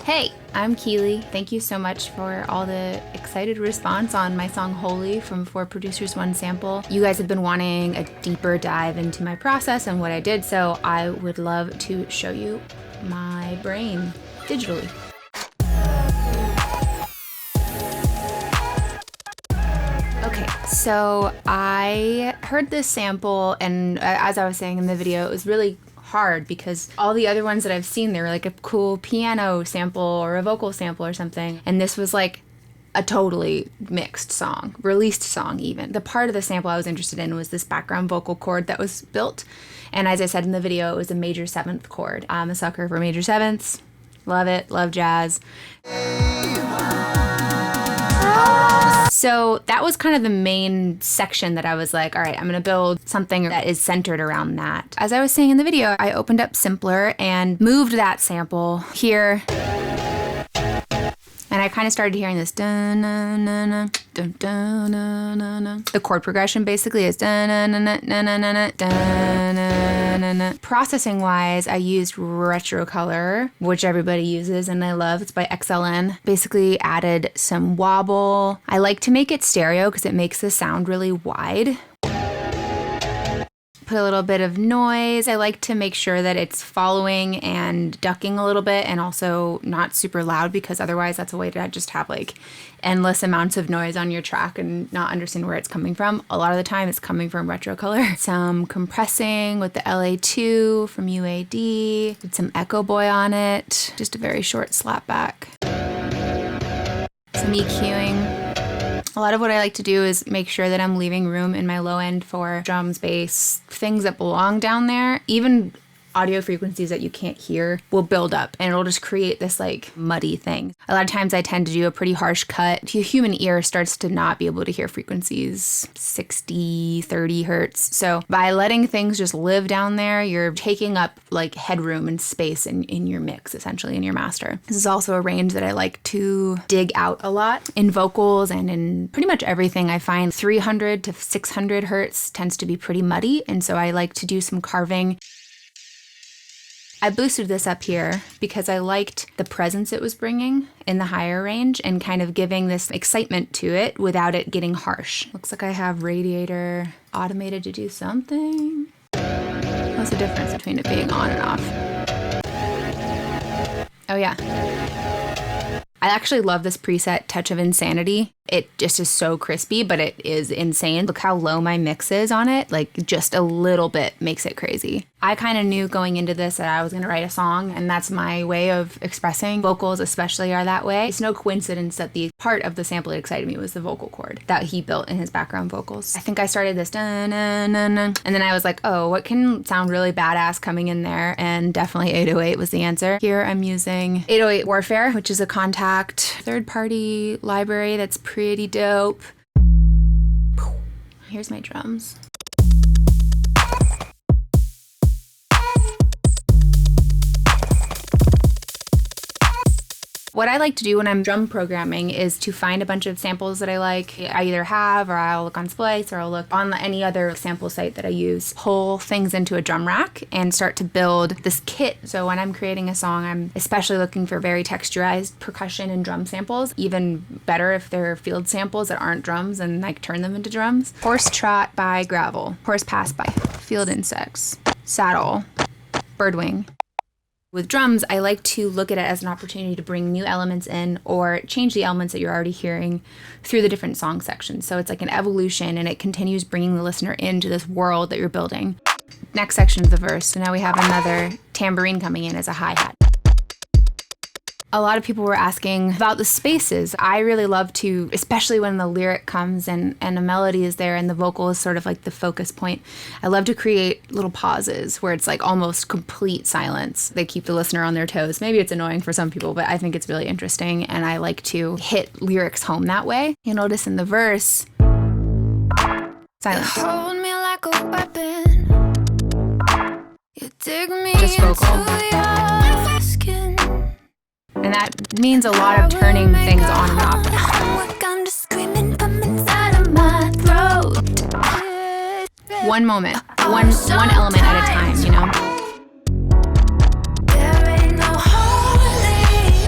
Hey, I'm Keely. Thank you so much for all the excited response on my song Holy from 4 Producers 1 Sample. You guys have been wanting a deeper dive into my process and what I did, so I would love to show you my brain digitally. Okay, so I heard this sample, and as I was saying in the video, it was really hard because all the other ones that I've seen, they were like a cool piano sample or a vocal sample or something, and this was like a totally mixed song, released song even. The part of the sample I was interested in was this background vocal chord that was built, and as I said in the video, it was a major 7th chord. I'm a sucker for major 7ths. Love it, love jazz. So that was kind of the main section that I was like, all right, I'm gonna build something that is centered around that. As I was saying in the video, I opened up Simpler and moved that sample here. And I kind of started hearing this dun dun dun dun dun dun dun dun. The chord progression basically is dun dun dun dun dun dun dun dun dun dun. Processing wise, I used Retro Color, which everybody uses and I love. It's by XLN. Basically added some wobble. I like to make it stereo because it makes the sound really wide. Put a little bit of noise. I like to make sure that it's following and ducking a little bit and also not super loud, because otherwise that's a way to just have like endless amounts of noise on your track and not understand where it's coming from. A lot of the time it's coming from Retro Color. Some compressing with the LA2 from UAD. Did some Echo Boy on it. Just a very short slapback. Some EQing. A lot of what I like to do is make sure that I'm leaving room in my low end for drums, bass, things that belong down there. Even audio frequencies that you can't hear will build up and it'll just create this like muddy thing. A lot of times I tend to do a pretty harsh cut. The human ear starts to not be able to hear frequencies 60, 30 hertz. So by letting things just live down there, you're taking up like headroom and space in your mix, essentially in your master. This is also a range that I like to dig out a lot in vocals and in pretty much everything. I find 300 to 600 hertz tends to be pretty muddy, and so I like to do some carving. I boosted this up here because I liked the presence it was bringing in the higher range and kind of giving this excitement to it without it getting harsh. Looks like I have Radiator automated to do something. What's the difference between it being on and off? Oh yeah. I actually love this preset, Touch of Insanity. It just is so crispy, but it is insane. Look how low my mix is on it. Like just a little bit makes it crazy. I kind of knew going into this that I was gonna write a song, and that's my way of expressing. Vocals especially are that way. It's no coincidence that the part of the sample that excited me was the vocal chord that he built in his background vocals. I think I started this dun, dun, dun, dun, and then I was like, oh, what can sound really badass coming in there? And definitely 808 was the answer. Here I'm using 808 Warfare, which is a Contact third-party library that's pretty dope. Here's my drums. What I like to do when I'm drum programming is to find a bunch of samples that I like. I either have, or I'll look on Splice, or I'll look on any other sample site that I use. Pull things into a drum rack and start to build this kit. So when I'm creating a song, I'm especially looking for very texturized percussion and drum samples. Even better if they're field samples that aren't drums and like turn them into drums. Horse Trot by Gravel. Horse Pass by Field Insects. Saddle. Birdwing. With drums, I like to look at it as an opportunity to bring new elements in or change the elements that you're already hearing through the different song sections. So it's like an evolution, and it continues bringing the listener into this world that you're building. Next section is the verse. So now we have another tambourine coming in as a hi-hat. A lot of people were asking about the spaces. I really love to, especially when the lyric comes and a melody is there and the vocal is sort of like the focus point, I love to create little pauses where it's like almost complete silence. They keep the listener on their toes. Maybe it's annoying for some people, but I think it's really interesting, and I like to hit lyrics home that way. You'll notice in the verse, silence. Hold me like a weapon. You dig me just vocal. And that means a lot of turning things on and off. I'm just screaming from inside of my throat. One moment, one element at a time, you know? There ain't no holy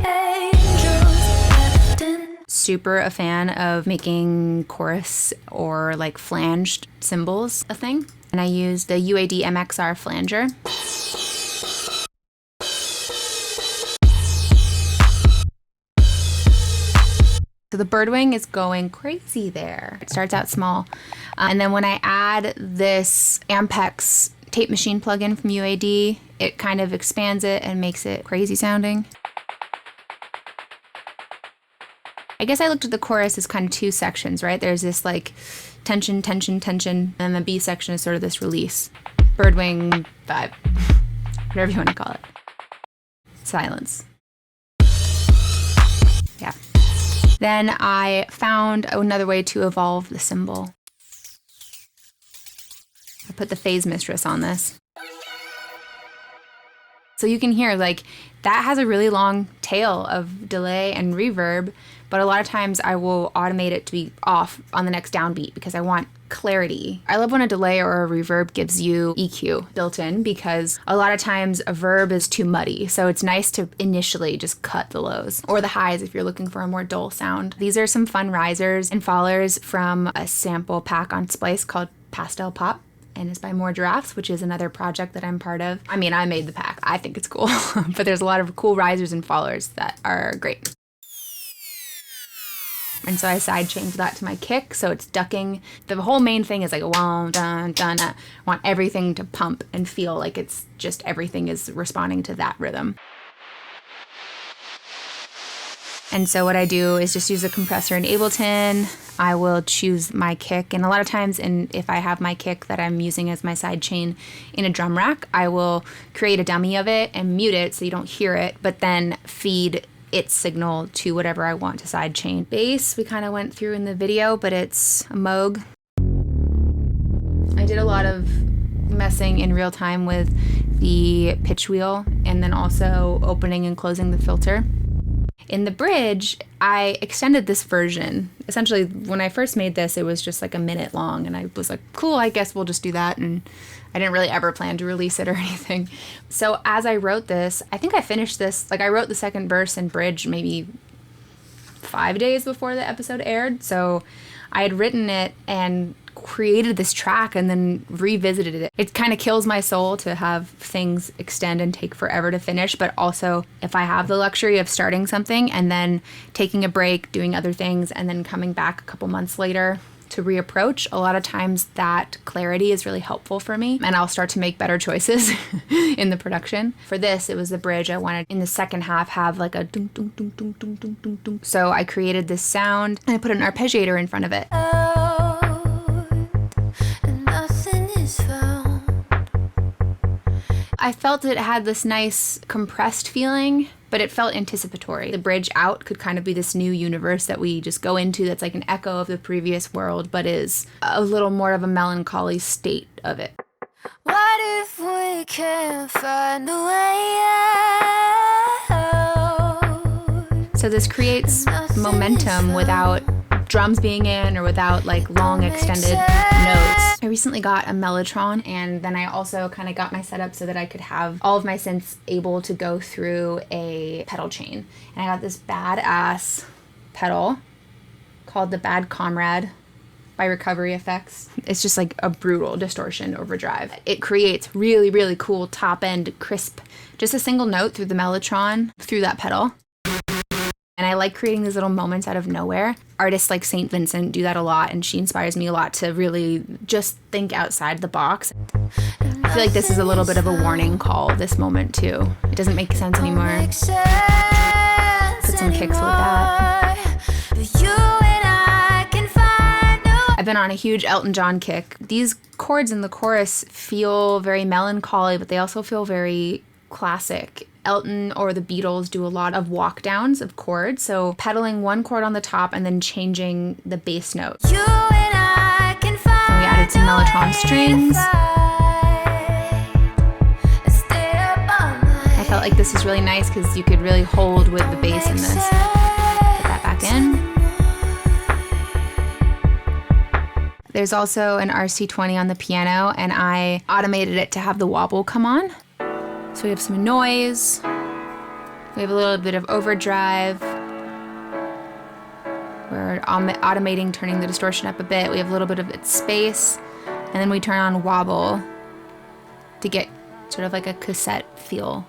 super a fan of making chorus or like flanged cymbals a thing. And I used the UAD MXR Flanger. So the birdwing is going crazy there. It starts out small. And then when I add this Ampex tape machine plugin from UAD, it kind of expands it and makes it crazy sounding. I guess I looked at the chorus as kind of two sections, right? There's this like tension, tension, tension, and the B section is sort of this release. Birdwing vibe, whatever you want to call it. Silence. Yeah. Then I found another way to evolve the cymbal. I put the phase mistress on this. So you can hear like that has a really long tail of delay and reverb, but a lot of times I will automate it to be off on the next downbeat because I want clarity. I love when a delay or a reverb gives you EQ built in because a lot of times a verb is too muddy. So it's nice to initially just cut the lows or the highs if you're looking for a more dull sound. These are some fun risers and fallers from a sample pack on Splice called Pastel Pop. And it's by More Giraffes, which is another project that I'm part of. I mean, I made the pack. I think it's cool. But there's a lot of cool risers and fallers that are great. And so I side changed that to my kick, so it's ducking. The whole main thing is like a wah, dun, dun. I want everything to pump and feel like it's just everything is responding to that rhythm. And so what I do is just use a compressor in Ableton. I will choose my kick, and a lot of times, if I have my kick that I'm using as my side chain in a drum rack, I will create a dummy of it and mute it so you don't hear it, but then feed its signal to whatever I want to side chain. Bass, we kind of went through in the video, but it's a Moog. I did a lot of messing in real time with the pitch wheel and then also opening and closing the filter. In the bridge, I extended this version. Essentially, when I first made this, it was just like a minute long, and I was like, cool, I guess we'll just do that, and I didn't really ever plan to release it or anything. So as I wrote this, I think I finished this, like I wrote the second verse and bridge maybe 5 days before the episode aired, so I had written it and created this track and then revisited it. It kind of kills my soul to have things extend and take forever to finish, but also if I have the luxury of starting something and then taking a break, doing other things, and then coming back a couple months later to reapproach, a lot of times that clarity is really helpful for me, and I'll start to make better choices in the production. For this, it was the bridge. I wanted in the second half have like a dum dum dum dum dum dum dum dum. So I created this sound and I put an arpeggiator in front of it. I felt it had this nice compressed feeling, but it felt anticipatory. The bridge out could kind of be this new universe that we just go into that's like an echo of the previous world, but is a little more of a melancholy state of it. What if we can't find a way out? So this creates momentum without drums being in or without like long extended notes. I recently got a Mellotron, and then I also kind of got my setup so that I could have all of my synths able to go through a pedal chain. And I got this badass pedal called the Bad Comrade by Recovery Effects. It's just like a brutal distortion overdrive. It creates really, really cool top end crisp, just a single note through the Mellotron through that pedal. And I like creating these little moments out of nowhere. Artists like St. Vincent do that a lot, and she inspires me a lot to really just think outside the box. I feel like this is a little bit of a warning call, this moment too. It doesn't make sense anymore. Put some kicks with that. I've been on a huge Elton John kick. These chords in the chorus feel very melancholy, but they also feel very classic. Elton or the Beatles do a lot of walk downs of chords, so pedaling one chord on the top and then changing the bass note. And we added some Mellotron strings. I felt like this was really nice because you could really hold with the bass in this. Put that back in. There's also an RC20 on the piano, and I automated it to have the wobble come on. So we have some noise, we have a little bit of overdrive, We're automating, turning the distortion up a bit. We have a little bit of its space, and then we turn on wobble to get sort of like a cassette feel.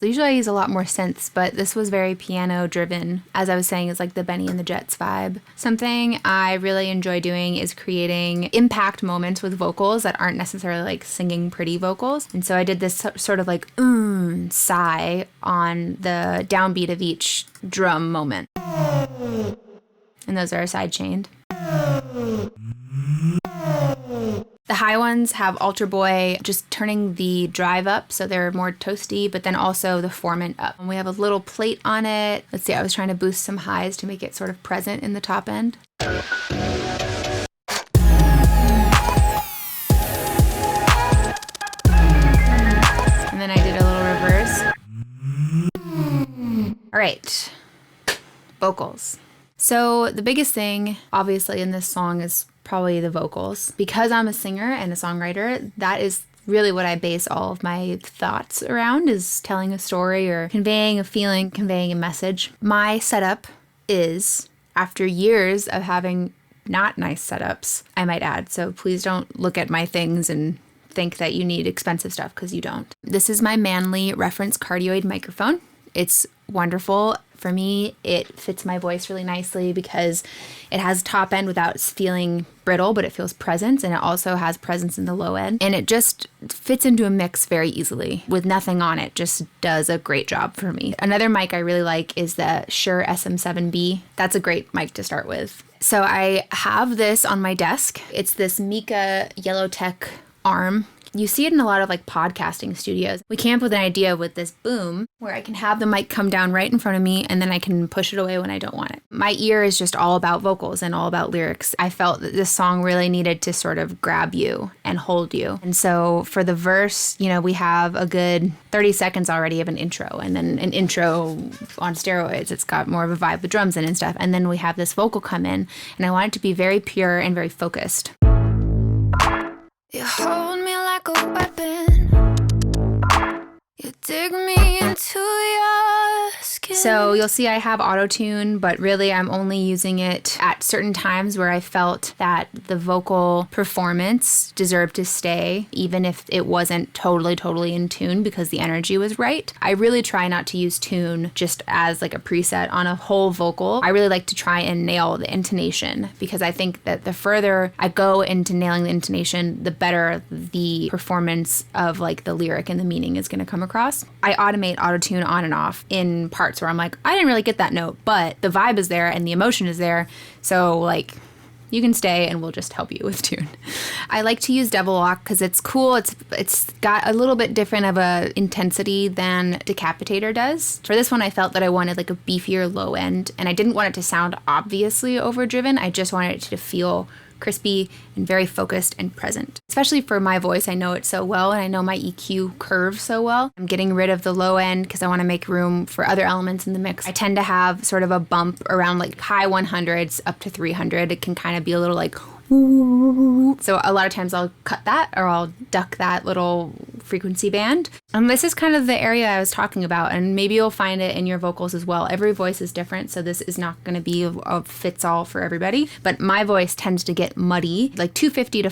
Usually I use a lot more synths, but this was very piano driven. As I was saying, it's like the Benny and the Jets vibe. Something I really enjoy doing is creating impact moments with vocals that aren't necessarily like singing pretty vocals. And so I did this sort of like sigh on the downbeat of each drum moment. And those are side chained. The high ones have Alter Boy just turning the drive up so they're more toasty, but then also the formant up. And we have a little plate on it. Let's see, I was trying to boost some highs to make it sort of present in the top end. And then I did a little reverse. All right, vocals. So the biggest thing, obviously, in this song is probably the vocals. Because I'm a singer and a songwriter, that is really what I base all of my thoughts around, is telling a story or conveying a feeling, conveying a message. My setup is, after years of having not nice setups, I might add. So please don't look at my things and think that you need expensive stuff, because you don't. This is my Manley reference cardioid microphone. It's wonderful. For me, it fits my voice really nicely because it has top end without feeling brittle, but it feels presence, and it also has presence in the low end. And it just fits into a mix very easily with nothing on it. Just does a great job for me. Another mic I really like is the Shure SM7B. That's a great mic to start with. So I have this on my desk. It's this Mika Yellowtec Arm. You see it in a lot of like podcasting studios. We came up with an idea with this boom where I can have the mic come down right in front of me, and then I can push it away when I don't want it. My ear is just all about vocals and all about lyrics. I felt that this song really needed to sort of grab you and hold you. And so for the verse, you know, we have a good 30 seconds already of an intro, and then an intro on steroids. It's got more of a vibe with drums in and stuff. And then we have this vocal come in, and I want it to be very pure and very focused. You hold me like a weapon. You dig me into your skin. So you'll see I have auto-tune, but really I'm only using it at certain times where I felt that the vocal performance deserved to stay, even if it wasn't totally in tune, because the energy was right. I really try not to use tune just as like a preset on a whole vocal. I really like to try and nail the intonation, because I think that the further I go into nailing the intonation, the better the performance of like the lyric and the meaning is going to come across. I automate auto-tune on and off in parts where I'm like, I didn't really get that note, but the vibe is there and the emotion is there. So like, you can stay and we'll just help you with tune. I like to use Devil Loc because it's cool. It's got a little bit different of a intensity than Decapitator does. For this one, I felt that I wanted like a beefier low end, and I didn't want it to sound obviously overdriven. I just wanted it to feel crispy and very focused and present. Especially for my voice, I know it so well, and I know my EQ curve so well. I'm getting rid of the low end because I want to make room for other elements in the mix. I tend to have sort of a bump around like high 100s up to 300. It can kind of be a little like so a lot of times I'll cut that, or I'll duck that little frequency band. This is kind of the area I was talking about, and maybe you'll find it in your vocals as well. Every voice is different, so this is not going to be a fits-all for everybody, but my voice tends to get muddy, like 250 to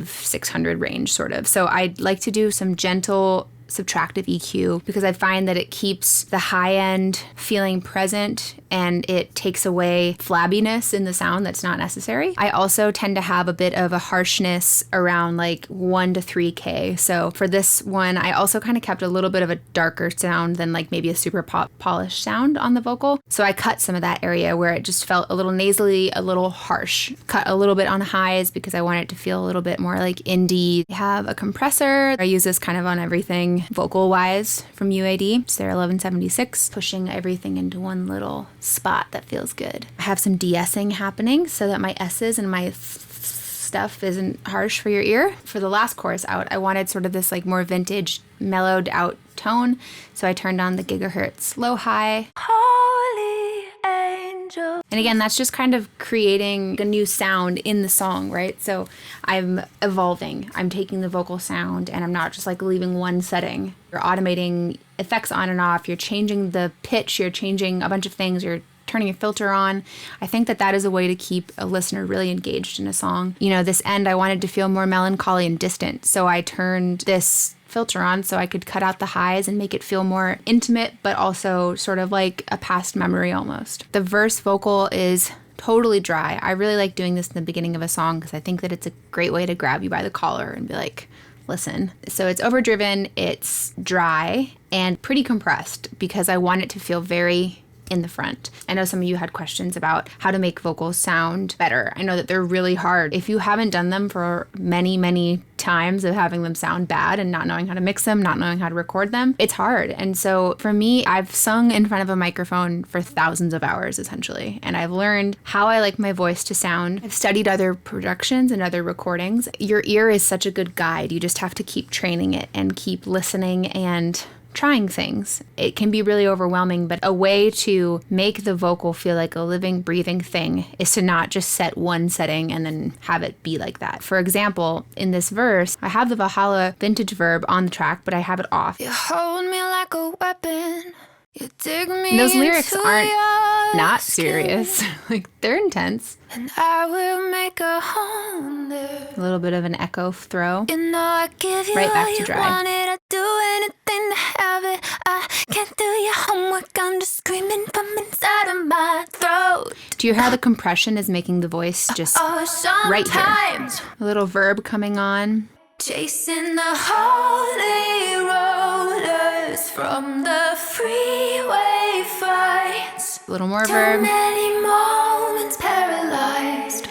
600 range sort of. So I'd like to do some gentle subtractive EQ because I find that it keeps the high end feeling present and it takes away flabbiness in the sound that's not necessary. I also tend to have a bit of a harshness around like 1 to 3K. So for this one, I also kind of kept a little bit of a darker sound than like maybe a super polished sound on the vocal. So I cut some of that area where it just felt a little nasally, a little harsh. Cut a little bit on highs because I want it to feel a little bit more like indie. I have a compressor. I use this kind of on everything vocal wise from UAD. It's their 1176, pushing everything into one little spot that feels good. I have some de-essing happening so that my S's and my stuff isn't harsh for your ear. For the last chorus out, I wanted sort of this like more vintage, mellowed out tone. So I turned on the gigahertz low high. Holy angel. And again, that's just kind of creating a new sound in the song, right? So I'm evolving. I'm taking the vocal sound and I'm not just like leaving one setting. You're automating effects on and off. You're changing the pitch. You're changing a bunch of things. You're turning a filter on. I think that that is a way to keep a listener really engaged in a song. You know, this end, I wanted to feel more melancholy and distant, so I turned this filter on so I could cut out the highs and make it feel more intimate, but also sort of like a past memory almost. The verse vocal is totally dry. I really like doing this in the beginning of a song because I think that it's a great way to grab you by the collar and be like, listen. So it's overdriven, it's dry, and pretty compressed because I want it to feel very in the front. I know some of you had questions about how to make vocals sound better. I know that they're really hard. If you haven't done them for many, many times of having them sound bad and not knowing how to mix them, not knowing how to record them, it's hard. And so for me, I've sung in front of a microphone for thousands of hours essentially, and I've learned how I like my voice to sound. I've studied other productions and other recordings. Your ear is such a good guide. You just have to keep training it and keep listening and trying things. It can be really overwhelming, but a way to make the vocal feel like a living, breathing thing is to not just set one setting and then have it be like that. For example, in this verse, I have the Valhalla vintage Verb on the track, but I have it off. You hold me like a weapon. You dig me And those lyrics into aren't your not skin. serious. Like, they're intense. And I will make a home there. A little bit of an echo throw. You know I give you Right back all to you dry. wanted. I do anything to have it. I can't do your homework. I'm just screaming from inside of my throat. Do you hear how the compression is making the voice just Oh, right here? sometimes A little Verb coming on. chasing the holy rollers from the freeway fights. A little more Too Verb. many moments paralyzed.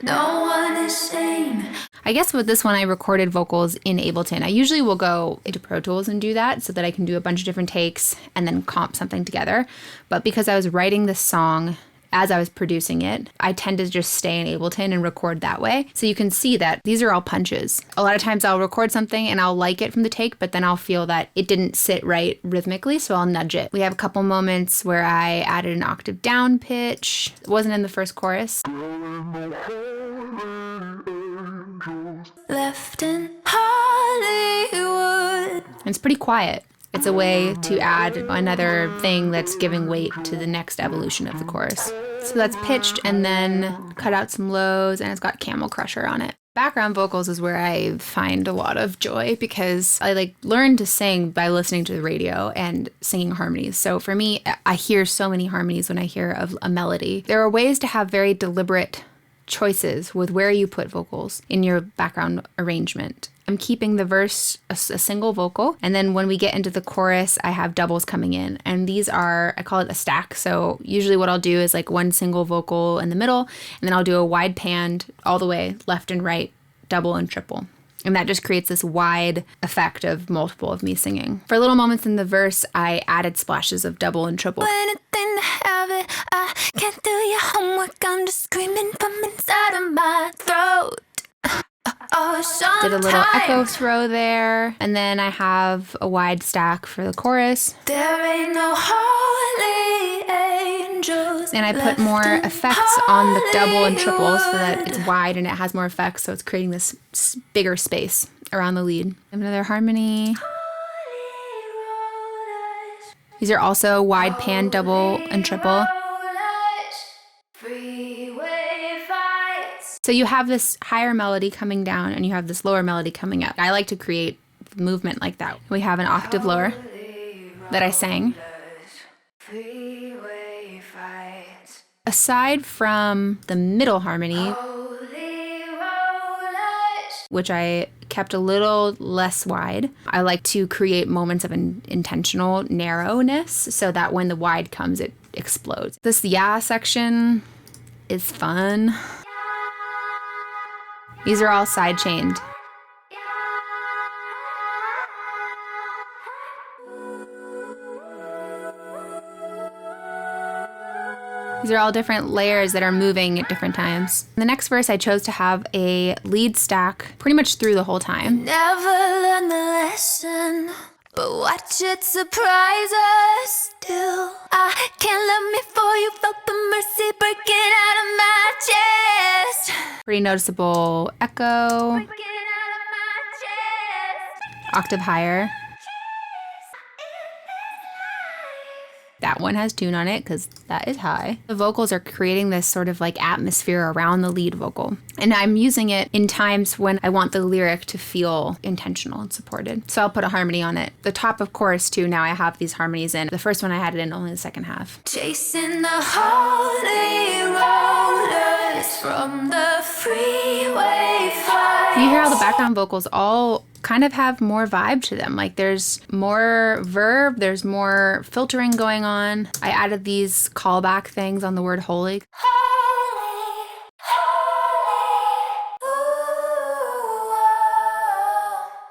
No one is sane. I guess with this one, I recorded vocals in Ableton. I usually will go into Pro Tools and do that so that I can do a bunch of different takes and then comp something together. But because I was writing this song as I was producing it, I tend to just stay in Ableton and record that way. So you can see that these are all punches. A lot of times I'll record something and I'll like it from the take, but then I'll feel that it didn't sit right rhythmically, so I'll nudge it. We have a couple moments where I added an octave down pitch. It wasn't in the first chorus. Left in Hollywood. And it's pretty quiet. It's a way to add another thing that's giving weight to the next evolution of the chorus. So that's pitched and then cut out some lows, and it's got Camel Crusher on it. Background vocals is where I find a lot of joy because I learned to sing by listening to the radio and singing harmonies. So for me, I hear so many harmonies when I hear of a melody. There are ways to have very deliberate choices with where you put vocals in your background arrangement. I'm keeping the verse a single vocal, and then when we get into the chorus, I have doubles coming in, and these are, I call it a stack. So usually what I'll do is like one single vocal in the middle, and then I'll do a wide pan all the way left and right, double and triple. And that just creates this wide effect of multiple of me singing. For little moments in the verse, I added splashes of double and triple. Anything to have it. I can't do your homework. I'm just screaming from inside of my throat. Oh, Did a little echo sometimes throw there. And then I have a wide stack for the chorus. there ain't no holy angels. And I put left more in effects on the double and triple so that Hollywood. it's wide and it has more effects. So it's creating this bigger space around the lead. Another harmony. These are also wide pan, double and triple. Freeway fights. So you have this higher melody coming down and you have this lower melody coming up. I like to create movement like that. We have an octave lower that I sang. Freeway fights. Aside from the middle harmony, Holy rollers. which I kept a little less wide, I like to create moments of an intentional narrowness so that when the wide comes, it explodes. This yeah section is fun. These are all side chained. These are all different layers that are moving at different times. In the next verse, I chose to have a lead stack pretty much through the whole time. Never learned the lesson, but watch it surprise us still. I can't love me for you, felt the mercy breaking out of my chest. Pretty noticeable echo, Breaking out of my chest. octave higher. That that one has tune on it because that is high. The vocals are creating this sort of like atmosphere around the lead vocal. And I'm using it in times when I want the lyric to feel intentional and supported. So I'll put a harmony on it. The top of chorus too, now I have these harmonies in. The first one I had it in only the second half. Chasing the holy rollers from the freeway fire. You hear how the background vocals all kind of have more vibe to them. Like there's more verb, there's more filtering going on. I added these callback things on the word holy.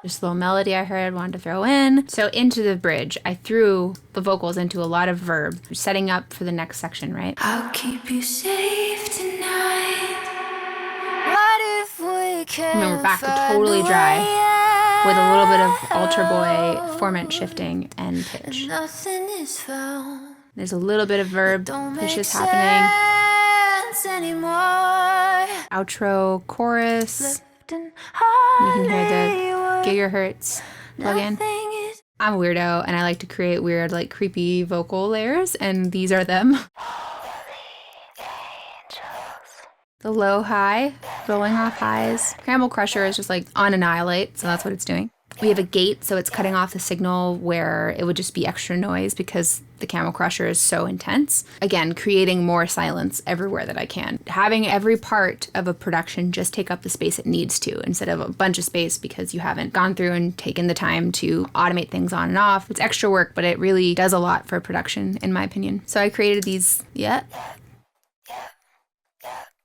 Just a little melody I heard, wanted to throw in. So into the bridge, I threw the vocals into a lot of verb, setting up for the next section, right? I'll keep you safe tonight. What if we can And then we're back to totally dry with a little bit of alter boy formant shifting and pitch. Nothing is found. There's a little bit of verb pushes happening. Anymore. Outro chorus. You can hear the gigahertz plug-in. I'm a weirdo and I like to create weird, like creepy vocal layers, and these are them. The low high, rolling off highs. Camel Crusher is just like on annihilate, so that's what it's doing. We have a gate, so it's cutting off the signal where it would just be extra noise because the Camel Crusher is so intense. Again, creating more silence everywhere that I can. Having every part of a production just take up the space it needs to instead of a bunch of space because you haven't gone through and taken the time to automate things on and off. It's extra work, but it really does a lot for production, in my opinion. So I created these,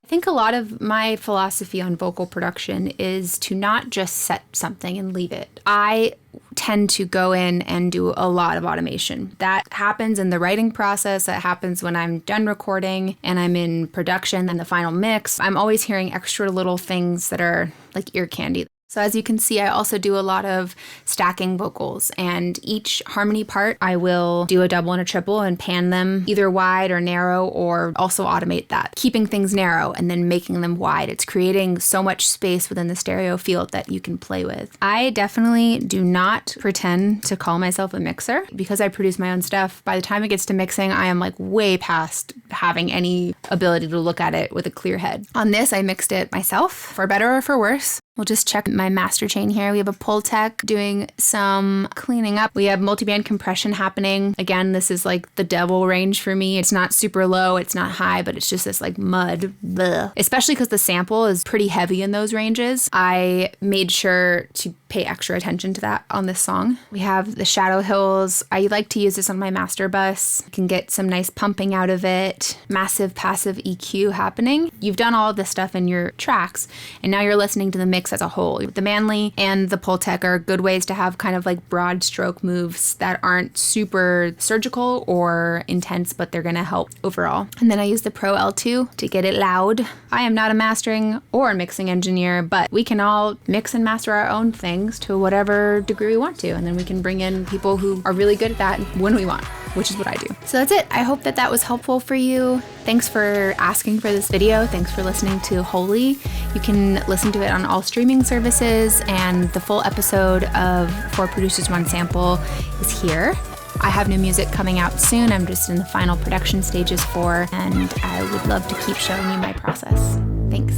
I think a lot of my philosophy on vocal production is to not just set something and leave it. I tend to go in and do a lot of automation. That happens in the writing process. That happens when I'm done recording and I'm in production and the final mix. I'm always hearing extra little things that are like ear candy. So as you can see, I also do a lot of stacking vocals, and each harmony part, I will do a double and a triple and pan them either wide or narrow, or also automate that, keeping things narrow and then making them wide. It's creating so much space within the stereo field that you can play with. I definitely do not pretend to call myself a mixer because I produce my own stuff. By the time it gets to mixing, I am like way past having any ability to look at it with a clear head. On this, I mixed it myself, for better or for worse. We'll just check my master chain here. We have a Pultec doing some cleaning up. We have multiband compression happening. Again, this is like the devil range for me. It's not super low, it's not high, but it's just this like mud. Bleh. Especially because the sample is pretty heavy in those ranges. I made sure to pay extra attention to that on this song. We have the Shadowhills. I like to use this on my master bus. You can get some nice pumping out of it. Massive passive EQ happening. You've done all of this stuff in your tracks, and now you're listening to the mix as a whole. The Manley and the Pultec are good ways to have kind of like broad stroke moves that aren't super surgical or intense, but they're gonna help overall. And then I use the Pro L2 to get it loud. I am not a mastering or mixing engineer, but we can all mix and master our own things to whatever degree we want to, and then we can bring in people who are really good at that when we want, which is what I do. So that's it. I hope that that was helpful for you. Thanks for asking for this video. Thanks for listening to Holy. You can listen to it on all streaming services, and the full episode of 4 Producers 1 Sample is here. I have new music coming out soon. I'm just in the final production stages for, and I would love to keep showing you my process. Thanks.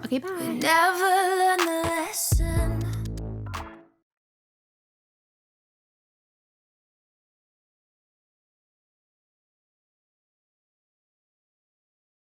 Okay, bye. Never learn the lesson.